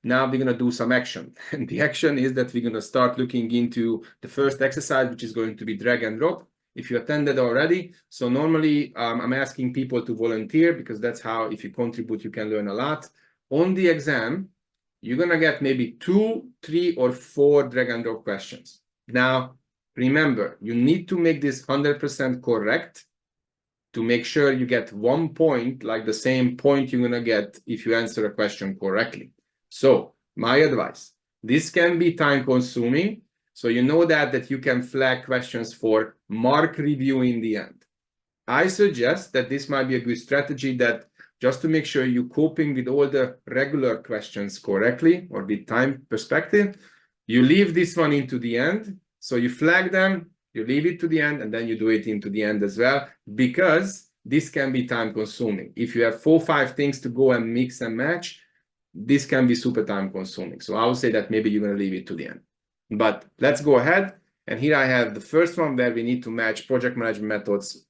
Now we're going to do some action. And the action is that we're going to start looking into the first exercise, which is going to be drag and drop. If you attended already, so normally I'm asking people to volunteer because that's how, if you contribute, you can learn a lot. On the exam, you're going to get maybe 2, 3, or 4 drag and drop questions. Now, remember, you need to make this 100% correct to make sure you get 1 point, like the same point you're going to get if you answer a question correctly. So my advice, this can be time consuming. So you know that you can flag questions for mark review in the end. I suggest that this might be a good strategy, that just to make sure you're coping with all the regular questions correctly or with time perspective, you leave this one into the end. So you flag them, you leave it to the end, and then you do it into the end as well, because this can be time consuming. If you have 4 or 5 things to go and mix and match, this can be super time consuming. So I would say that maybe you're going to leave it to the end. But let's go ahead. And here I have the first one where we need to match project management methods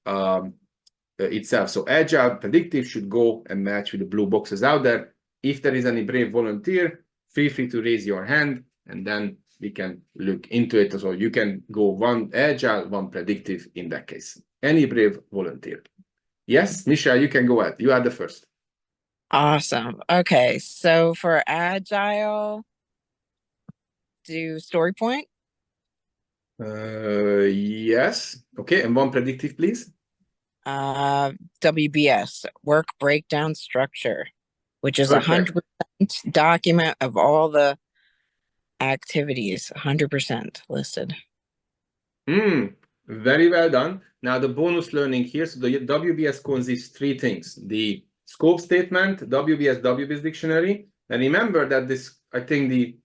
itself. So agile, predictive should go and match with the blue boxes out there. If there is any brave volunteer, feel free to raise your hand, and then we can look into it. So you can go 1 agile, 1 predictive in that case. Any brave volunteer? Yes, Michelle, you can go ahead. You are the first. Awesome. Okay, so for agile, do story point. Yes. Okay, and 1 predictive, please. WBS, work breakdown structure, which is Perfect. 100% document of all the activities, 100% listed. Very well done. Now the bonus learning here. So the WBS consists 3 things: the scope statement, WBS dictionary. And remember that this, I think the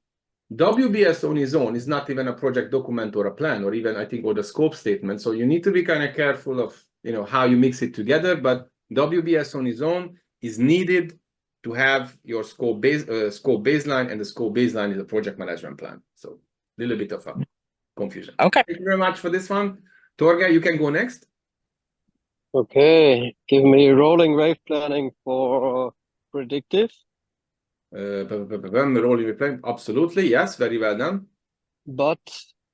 WBS on its own is not even a project document or a plan, or even, I think, or the scope statement. So you need to be kind of careful of, how you mix it together. But WBS on its own is needed to have your scope baseline, and the scope baseline is a project management plan. So a little bit of a confusion. Okay. Thank you very much for this one. Torge, you can go next. Okay, give me rolling wave planning for predictive. Rolling wave planning, absolutely, yes, very well done. But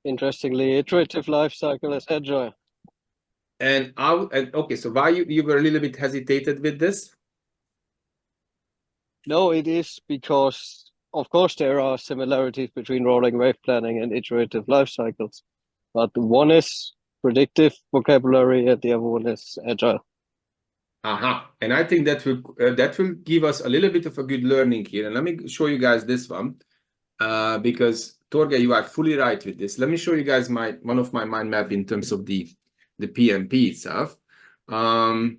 interestingly, iterative life cycle is agile. And okay, so why you were a little bit hesitated with this? No, it is because, of course, there are similarities between rolling wave planning and iterative life cycles, but one is predictive vocabulary and the other one is agile. And I think that will give us a little bit of a good learning here. And let me show you guys this one, because Torge, you are fully right with this. Let me show you guys one of my mind map in terms of the PMP itself. And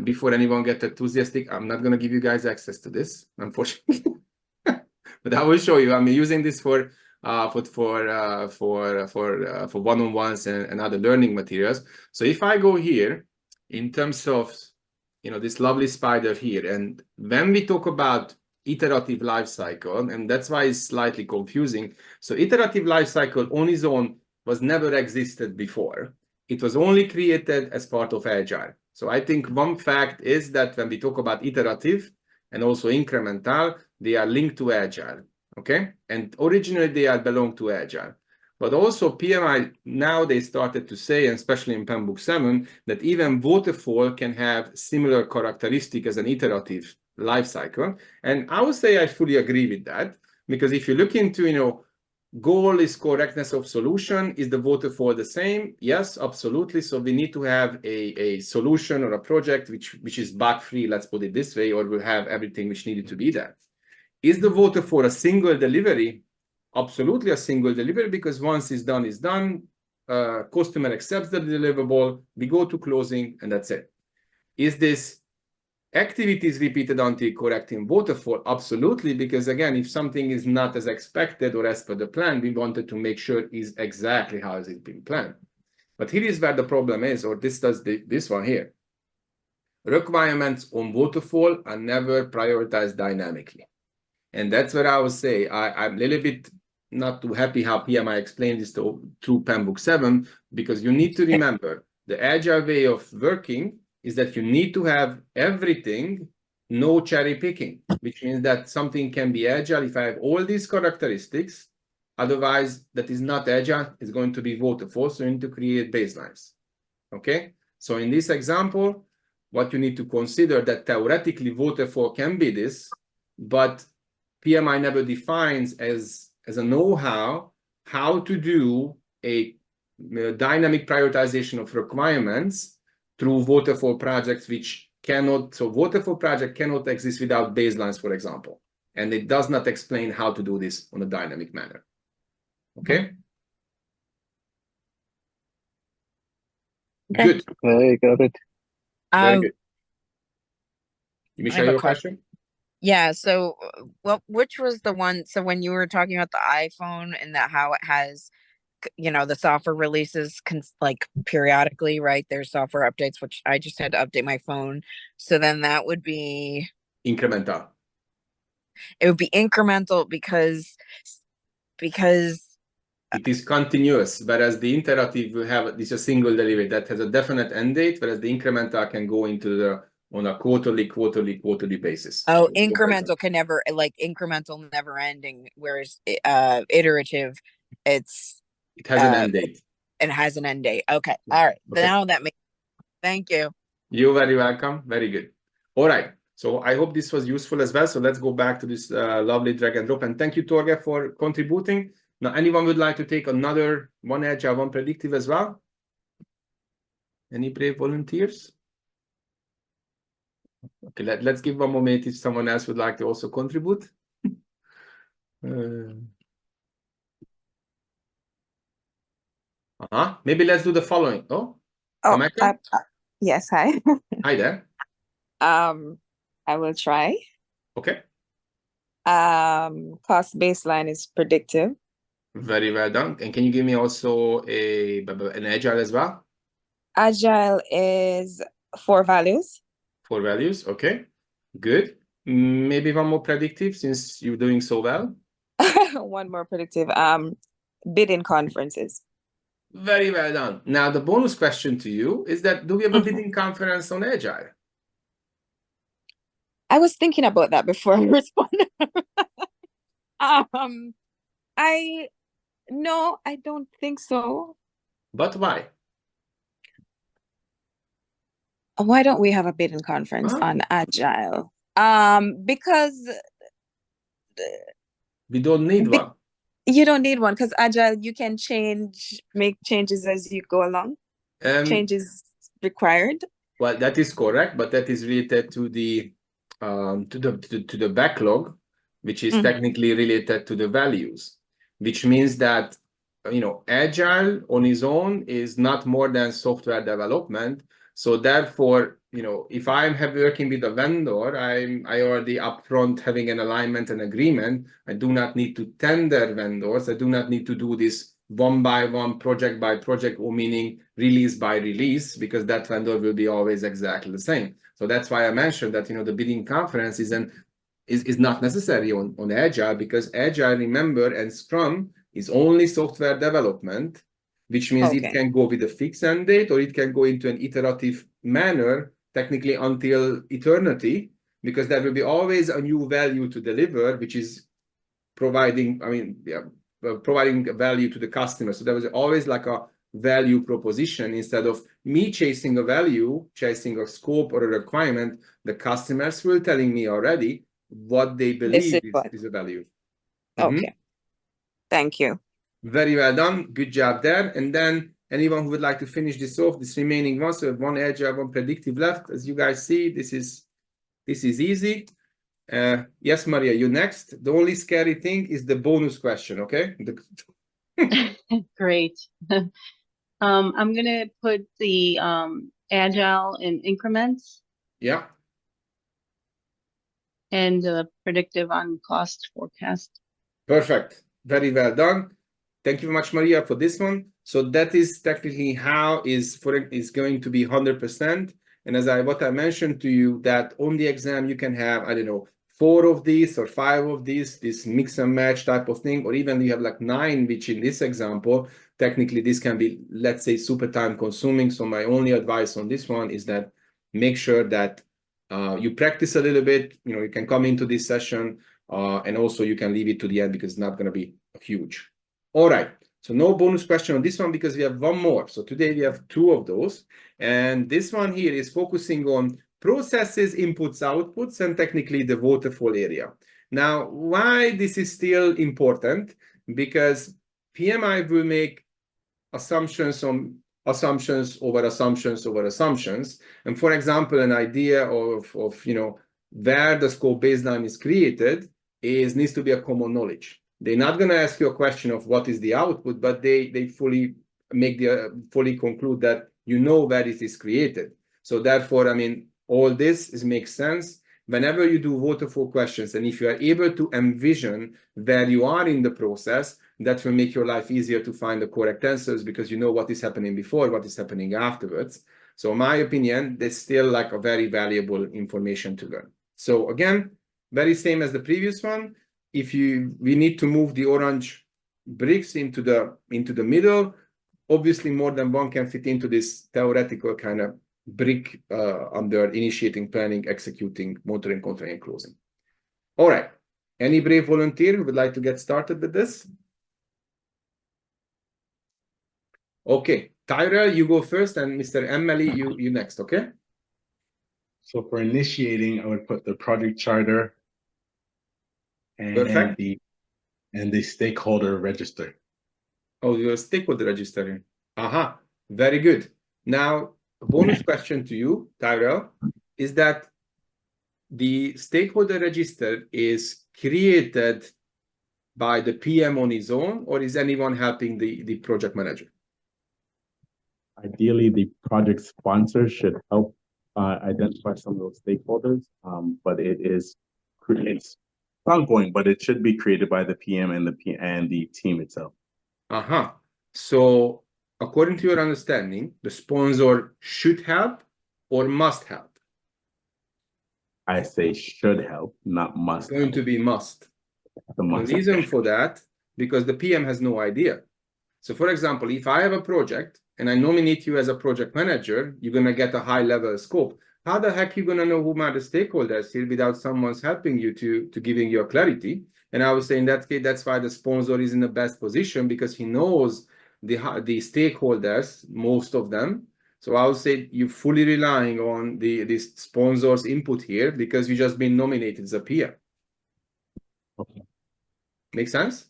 before anyone gets enthusiastic, I'm not going to give you guys access to this, unfortunately. But I will show you. I'm using this for one-on-ones and other learning materials. So if I go here in terms of this lovely spider here, and when we talk about iterative life cycle, and that's why it's slightly confusing. So iterative life cycle on its own was never existed before. It was only created as part of agile. So I think one fact is that when we talk about iterative and also incremental, they are linked to agile. Okay, and originally they belong to agile, but also PMI now they started to say, and especially in PMBOK 7, that even waterfall can have similar characteristic as an iterative life cycle. And I would say I fully agree with that, because if you look into goal is correctness of solution, is the waterfall the same? Yes, absolutely. So we need to have a solution or a project which is bug free, let's put it this way, or will have everything which needed to be there. Is the waterfall a single delivery? Absolutely a single delivery, because once it's done, it's done. Customer accepts the deliverable, we go to closing, and that's it. Is this activities repeated until correct in waterfall? Absolutely, because again, if something is not as expected or as per the plan, we wanted to make sure is exactly how has it been planned. But here is where the problem is, or this one here. Requirements on waterfall are never prioritized dynamically. And that's where I would say I'm a little bit not too happy how PMI explained this through PMBOK 7, because you need to remember the agile way of working is that you need to have everything no cherry picking, which means that something can be agile if I have all these characteristics. Otherwise, that is not agile, it's going to be waterfall, so you need to create baselines. Okay, so in this example, what you need to consider that theoretically waterfall can be this, but PMI never defines as a know-how how to do a dynamic prioritization of requirements through waterfall projects, which cannot, so waterfall project cannot exist without baselines, for example, and it does not explain how to do this on a dynamic manner. Okay. Okay. Good. Okay, got it. Very good. I Michelle, have a your question. question? Yeah, so well, which was the one, so when you were talking about the iPhone and that how it has, you know, the software releases like periodically, right? There's software updates, which I just had to update my phone. So then that would be Incremental. it would be incremental because It is continuous, whereas the iterative will have this a single delivery that has a definite end date, whereas the incremental can go into the on a quarterly basis. oh, incremental can never, like incremental never ending, whereas iterative, it has an end date. It has an end date. Okay. All right. Okay. Now that makes, thank you. You're very welcome. Very good. All right. So I hope this was useful as well. So let's go back to this lovely drag and drop. And thank you, Torge, for contributing. Now, anyone would like to take another one agile, one predictive as well? Any brave volunteers? Okay, let's give one more minute if someone else would like to also contribute. Maybe let's do the following. Yes, hi. Hi there. I will try. Okay. Cost baseline is predictive. Very well done. And can you give me also an agile as well? Agile is 4 values. 4 values. Okay. Good. Maybe one more predictive since you're doing so well. One more predictive. Bidding conferences. Very well done. Now, the bonus question to you is that do we have a bidding conference on agile? I was thinking about that before I responded. No, I don't think so. But why? Why don't we have a bidding conference on agile? Because we don't need one. You don't need one because agile, you can make changes as you go along. Changes required. Well, that is correct, but that is related to the backlog, which is technically related to the values, which means that agile on its own is not more than software development. So therefore, if I'm working with a vendor, I already upfront having an alignment and agreement. I do not need to tender vendors. I do not need to do this one by one, project by project, or meaning release by release, because that vendor will be always exactly the same. So that's why I mentioned that the bidding conference is not necessary on agile, because agile, remember, and Scrum is only software development, which means it can go with a fixed end date, or it can go into an iterative manner, technically until eternity, because there will be always a new value to deliver, which is providing value to the customer. So there was always like a value proposition. Instead of me chasing a value, chasing a scope or a requirement, the customers were telling me already what they believe is a value. Okay. Thank you. Very well done. Good job there. And then anyone who would like to finish this off, this remaining one, so one agile, one predictive left. As you guys see, this is easy. Yes, Maria, you next. The only scary thing is the bonus question, okay? Great. I'm going to put the agile in increments. Yeah. And predictive on cost forecast. Perfect. Very well done. Thank you very much, Maria, for this one. So that is technically how is going to be 100%. And as what I mentioned to you, that on the exam, you can have, I don't know, 4 of these or 5 of these, this mix and match type of thing, or even you have like 9, which in this example, technically this can be, let's say, super time consuming. So my only advice on this one is that make sure that You practice a little bit, you can come into this session, and also you can leave it to the end because it's not going to be huge. All right. So no bonus question on this one because we have one more. So today we have 2 of those. And this one here is focusing on processes, inputs, outputs, and technically the waterfall area. Now, why this is still important? Because PMI will make assumptions on assumptions over assumptions over assumptions. And for example, an idea of where the scope baseline is created needs to be a common knowledge. They're not going to ask you a question of what is the output, but they fully conclude that where it is created. So therefore, I mean, all this makes sense. Whenever you do waterfall questions, and if you are able to envision where you are in the process, that will make your life easier to find the correct answers because you know what is happening before, what is happening afterwards. So in my opinion, that's still like a very valuable information to learn. So again, very same as the previous one. We need to move the orange bricks into the middle. Obviously, more than one can fit into this theoretical kind of brick under initiating, planning, executing, monitoring, controlling, and closing. All right. Any brave volunteer who would like to get started with this? Okay, Tyra, you go first, and Mr. Emily, you next, okay? So for initiating, I would put the project charter and the stakeholder register. Oh, your stakeholder register here. Aha, very good. Now, a bonus question to you, Tyrell, is that the stakeholder register is created by the PM on his own, or is anyone helping the project manager? Ideally, the project sponsor should help identify some of those stakeholders, but it's ongoing, but it should be created by the PM and the team itself. Aha. So according to your understanding, the sponsor should help or must help? I say should help, not must. It's going to be must. The reason for that, because the PM has no idea. So for example, if I have a project and I nominate you as a project manager, you're going to get a high level scope. How the heck are you going to know who are the stakeholders here without someone's helping you to giving you a clarity? And I would say in that case, that's why the sponsor is in the best position because he knows the stakeholders, most of them. So I would say you're fully relying on the sponsor's input here because you just been nominated as a peer. Okay. Make sense?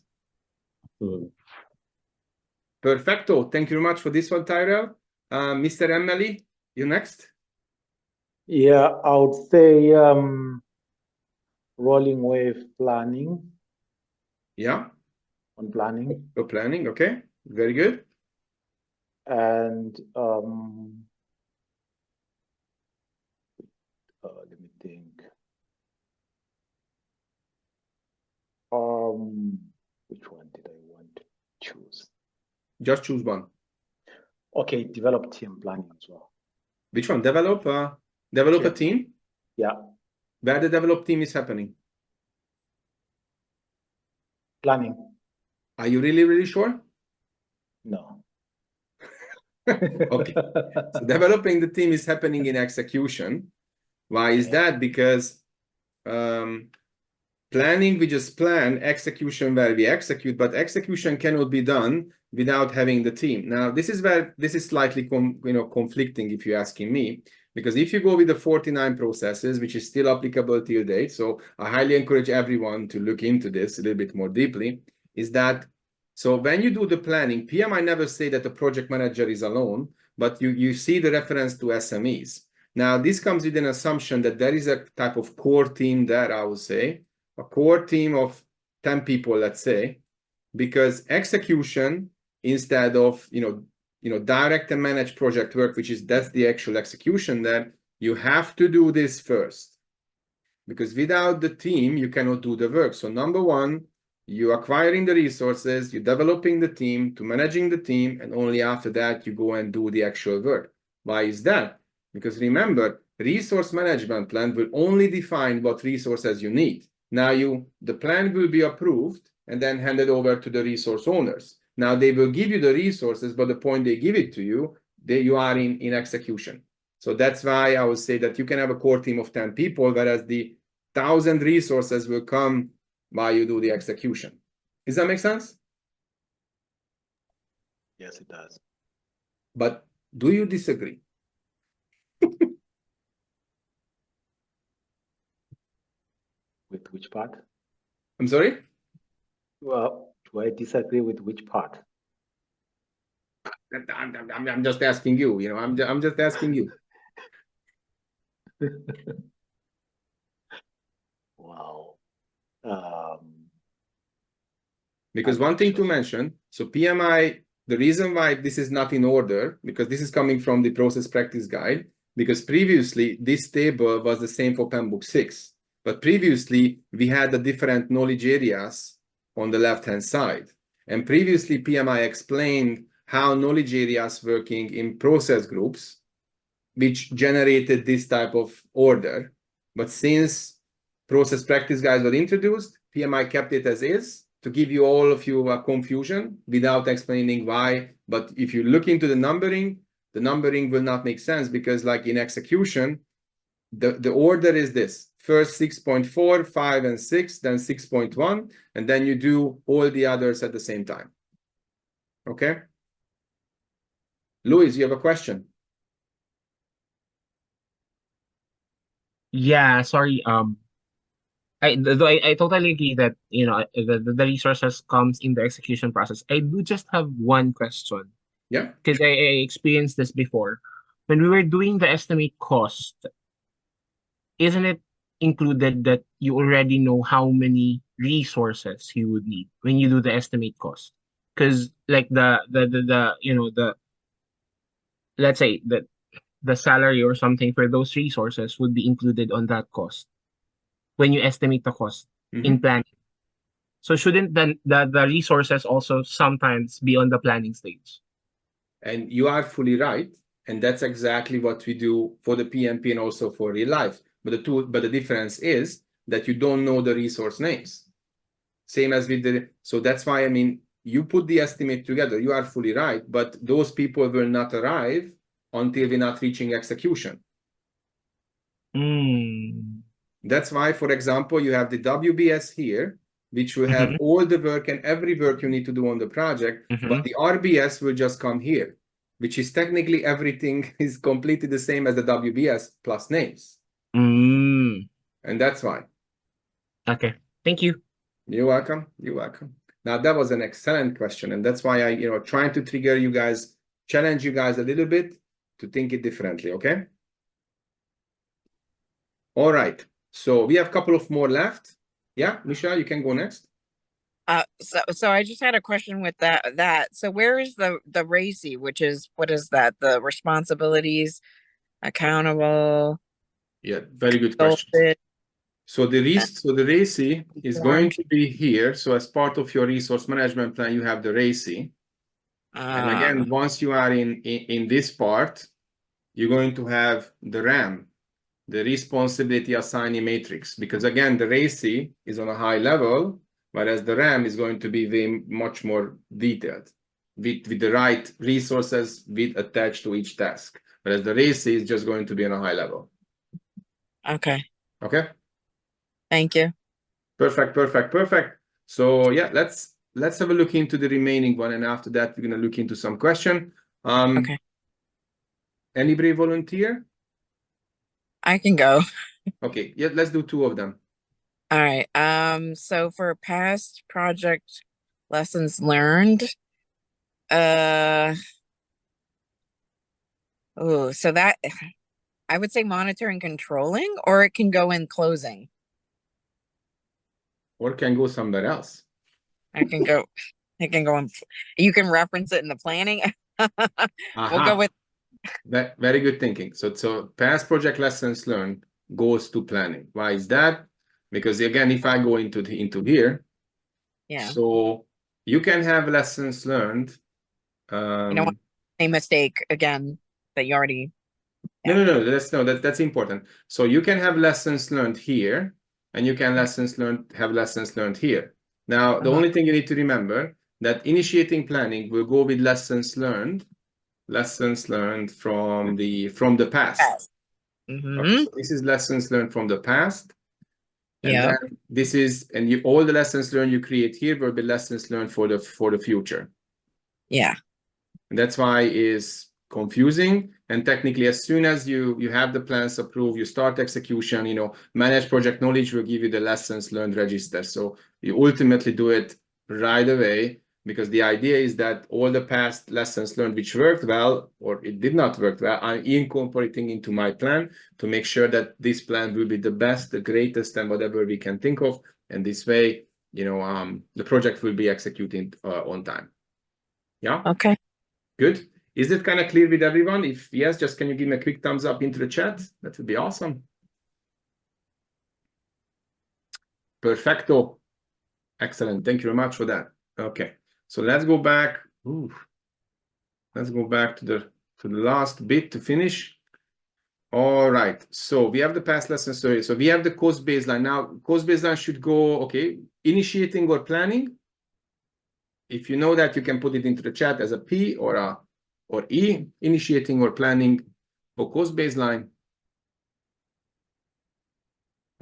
Absolutely. Perfecto. Thank you very much for this one, Tyrell. Mr. Emily, you next. Yeah, I would say rolling wave planning. Yeah. On planning. So planning, okay. Very good. And let me think. Which one did I want to choose? Just choose one. Okay, develop team planning as well. Which one? Develop a team? Yeah. Where the develop team is happening? Planning. Are you really, really sure? No. Okay. So developing the team is happening in execution. Why is that? Because planning, we just plan, execution where we execute, but execution cannot be done without having the team. Now, this is where this is slightly conflicting if you're asking me, because if you go with the 49 processes, which is still applicable till date, so I highly encourage everyone to look into this a little bit more deeply, is that, so when you do the planning, PM, I never say that the project manager is alone, but you see the reference to SMEs. Now, this comes with an assumption that there is a type of core team there, I would say, a core team of 10 people, let's say, because execution, instead of, direct and manage project work, that's the actual execution, then you have to do this first. Because without the team, you cannot do the work. So number one, you're acquiring the resources, you're developing the team, to managing the team, and only after that, you go and do the actual work. Why is that? Because remember, resource management plan will only define what resources you need. Now the plan will be approved and then handed over to the resource owners. Now they will give you the resources, but the point they give it to you, you are in execution. So that's why I would say that you can have a core team of 10 people, whereas the 1,000 resources will come while you do the execution. Does that make sense? Yes, it does. But do you disagree? With which part? I'm sorry? Well, do I disagree with which part? I'm just asking you, you know, I'm just asking you. Wow. Because I'm one not thing sure. to mention, so PMI, the reason why this is not in order, because this is coming from the process practice guide, because previously this table was the same for PEM book 6. But previously we had the different knowledge areas on the left-hand side. And previously PMI explained how knowledge areas working in process groups, which generated this type of order. But since process practice guides were introduced, PMI kept it as is to give you all of you confusion without explaining why. But if you look into the numbering will not make sense, because like in execution, the order is this: first 6.4, 5, and 6, then 6.1, and then you do all the others at the same time. Okay? Luis, you have a question? Yeah, sorry. I totally agree that the resources comes in the execution process. I do just have one question. Yeah. Because I experienced this before. When we were doing the estimate cost, isn't it included that you already know how many resources you would need when you do the estimate cost? Because like the let's say that the salary or something for those resources would be included on that cost when you estimate the cost in planning. So shouldn't the resources also sometimes be on the planning stage? And you are fully right. And that's exactly what we do for the PMP and also for real life. But the difference is that you don't know the resource names. Same as with so that's why, I mean, you put the estimate together, you are fully right, but those people will not arrive until we're not reaching execution. That's why, for example, you have the WBS here, which will have all the work and every work you need to do on the project, but the RBS will just come here, which is technically everything is completely the same as the WBS plus names. And that's why. Okay, thank you. You're welcome. You're welcome. Now, that was an excellent question. And that's why I, trying to trigger you guys, challenge you guys a little bit to think it differently, okay? All right. So we have a couple of more left. Yeah, Michelle, you can go next. So I just had a question with that. So where is the RACI, which is, what is that? The responsibilities, accountable. Yeah, very good question. So the RACI is going to be here. So as part of your resource management plan, you have the RACI. And again, once you are in this part, you're going to have the RAM, the responsibility assignee matrix, because again, the RACI is on a high level, whereas the RAM is going to be very much more detailed with the right resources attached to each task. Whereas the RACI is just going to be on a high level. Okay. Okay. Thank you. Perfect. So yeah, let's have a look into the remaining one, and after that, we're gonna look into some question. Okay. Anybody volunteer? I can go. Okay, yeah, let's do two of them. All right. So for past project lessons learned, so that I would say monitoring, controlling, or it can go in closing. Or can go somewhere else. It can go in, you can reference it in the planning. We'll go with that. Very good thinking. So past project lessons learned goes to planning. Why is that? Because again, if I go into here, yeah. So you can have lessons learned. You don't want a mistake again that you already. Yeah. No. That's important. So you can have lessons learned here, and you can have lessons learned here. Now, the only thing you need to remember that initiating planning will go with lessons learned lessons learned from the past. Okay, so this is lessons learned from the past. And then this is, and you, all the lessons learned you create here will be lessons learned for the future. Yeah. And that's why is confusing. And technically, as soon as you have the plans approved, you start execution, you know, manage project knowledge will give you the lessons learned register. So you ultimately do it right away, because the idea is that all the past lessons learned which worked well or it did not work well, I'm incorporating into my plan to make sure that this plan will be the best, the greatest, and whatever we can think of. And this way, you know, the project will be executed on time. Yeah. Okay. Good. Is it kind of clear with everyone? If yes, just can you give me a quick thumbs up into the chat? That would be awesome. Perfecto. Excellent. Thank you very much for that. Okay. So let's go back. Let's go back to the last bit to finish. All right. So we have the past lesson story. So we have the cost baseline. Now, cost baseline should go, okay, initiating or planning. If you know that, you can put it into the chat as a P or E, initiating or planning for cost baseline.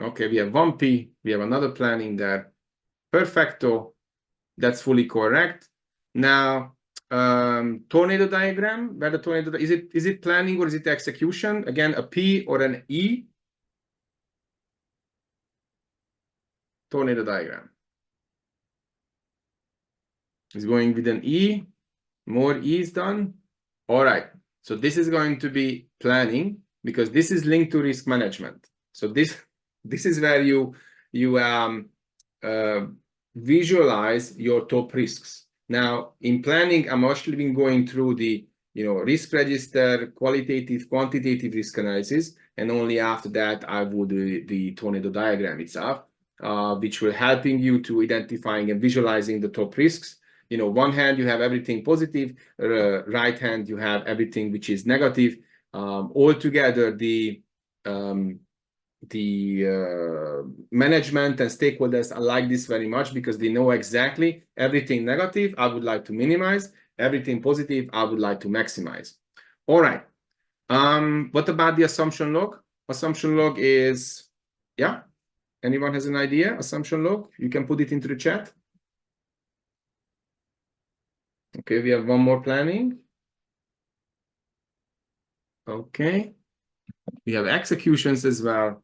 Okay, we have one P, we have another planning there. Perfecto. That's fully correct. Now, tornado diagram, where the tornado, is it planning or is it execution? Again, a P or an E. Tornado diagram. It's going with an E. More E's done. All right. So this is going to be planning, because this is linked to risk management. So this is where you visualize your top risks. Now, in planning, I'm actually been going through the risk register, qualitative, quantitative risk analysis, and only after that I would do the tornado diagram itself, which will helping you to identifying and visualizing the top risks. One hand you have everything positive, right hand you have everything which is negative. Altogether, the management and stakeholders like this very much, because they know exactly everything negative I would like to minimize, everything positive I would like to maximize. All right. What about the assumption log? Assumption log is, yeah, anyone has an idea? Assumption log, you can put it into the chat. Okay, we have one more planning. Okay, we have executions as well.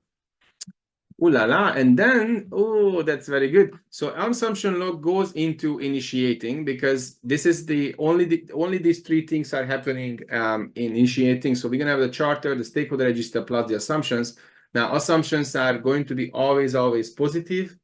Ooh la la, and then, oh, that's very good. So assumption log goes into initiating, because this is only these three things are happening in initiating. So we're gonna have the charter, the stakeholder register, plus the assumptions. Now, assumptions are going to be always positive.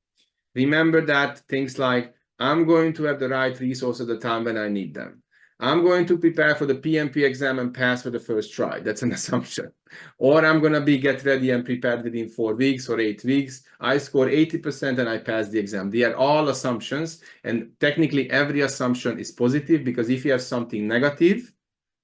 Remember that things like, I'm going to have the right resource at the time when I need them. I'm going to prepare for the PMP exam and pass for the first try. That's an assumption. Or I'm going to get ready and prepared within 4 weeks or 8 weeks. I score 80% and I pass the exam. They are all assumptions. And technically, every assumption is positive, because if you have something negative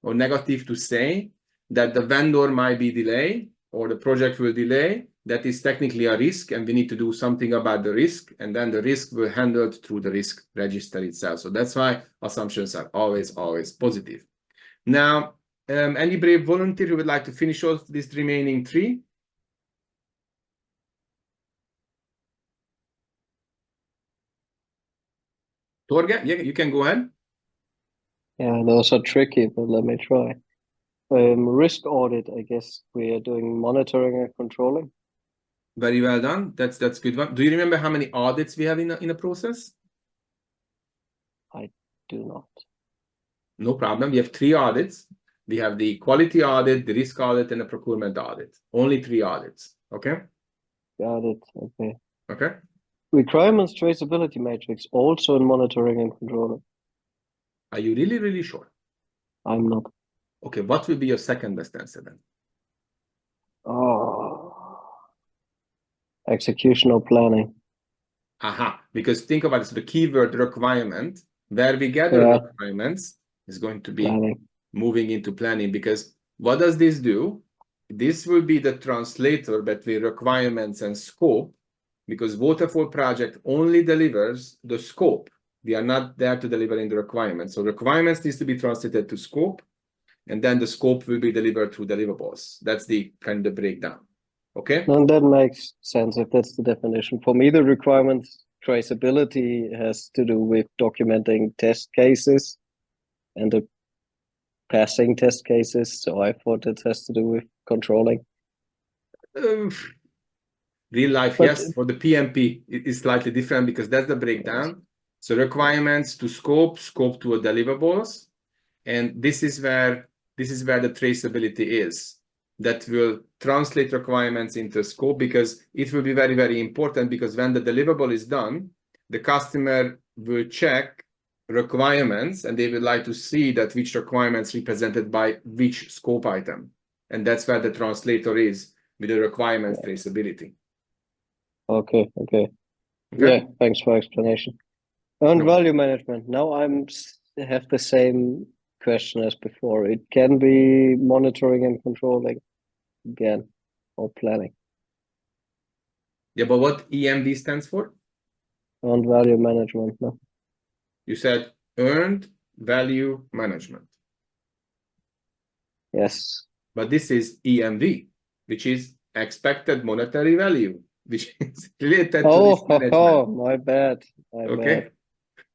or negative to say, that the vendor might be delayed or the project will delay, that is technically a risk, and we need to do something about the risk, and then the risk will be handled through the risk register itself. So that's why assumptions are always positive. Now, any brave volunteer who would like to finish off these remaining three? Torge, yeah, you can go ahead. Yeah, those are tricky, but let me try. Risk audit, I guess we are doing monitoring and controlling. Very well done. That's good one. Do you remember how many audits we have in a process? I do not. No problem. We have 3 audits. We have the quality audit, the risk audit, and the procurement audit. Only 3 audits. Okay. Got it. Okay. Okay. Requirements traceability matrix also in monitoring and controlling. Are you really sure? I'm not. Okay. What will be your second best answer then? Executional planning. Aha. Because think about it. So the keyword requirement, where we gather requirements, is going to be planning. Moving into planning, because what does this do? This will be the translator between requirements and scope, because waterfall project only delivers the scope. We are not there to deliver in the requirements. So requirements needs to be translated to scope. and then the scope will be delivered through deliverables. That's the kind of the breakdown. Okay. And that makes sense if that's the definition. For me, the requirements traceability has to do with documenting test cases and the passing test cases. So I thought it has to do with controlling. Real life, But- yes. For the PMP, it is slightly different because that's the breakdown. So requirements to scope to a deliverables, and this is where the traceability is. That will translate requirements into scope, because it will be very, very important, because when the deliverable is done, the customer will check requirements and they would like to see that which requirements represented by which scope item. And that's where the translator is with the requirements traceability. Okay. Yeah, thanks for explanation. On No. value management, now have the same question as before. It can be monitoring and controlling again, or planning. Yeah, but what EMV stands for? On value management, no? You said earned value management. Yes. But this is EMV, which is expected monetary value, which is related to risk management. My bad. Okay.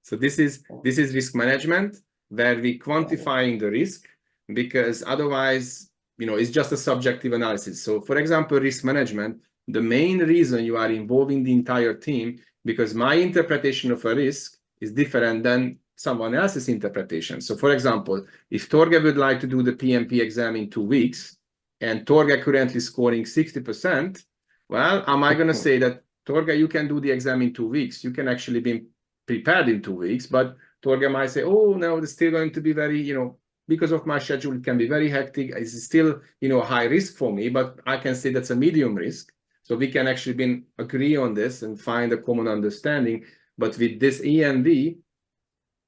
So this is risk management, where we quantifying the risk, because otherwise, it's just a subjective analysis. So for example, risk management, the main reason you are involving the entire team, because my interpretation of a risk is different than someone else's interpretation. So for example, if Torge would like to do the PMP exam in 2 weeks, and Torge currently scoring 60%, well, am I going to say that, Torge, you can do the exam in 2 weeks? You can actually be prepared in 2 weeks, but Torge might say, oh, no, it's still going to be very, because of my schedule, it can be very hectic. It's still, high risk for me, but I can say that's a medium risk. So we can actually agree on this and find a common understanding. But with this EMV,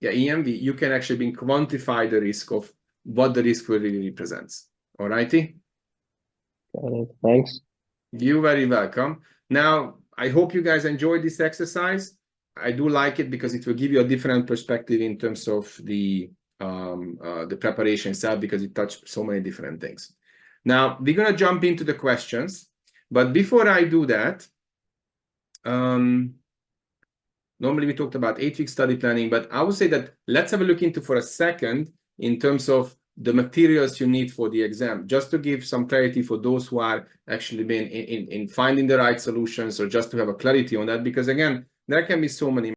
you can actually quantify the risk of what the risk really represents. All righty? Got it. Thanks. You're very welcome. Now, I hope you guys enjoyed this exercise. I do like it because it will give you a different perspective in terms of the preparation itself, because it touched so many different things. Now, we're going to jump into the questions. But before I do that, normally we talked about 8-week study planning, but I would say that let's have a look into for a second in terms of the materials you need for the exam, just to give some clarity for those who are actually been in finding the right solutions, or just to have a clarity on that, because again, there can be so many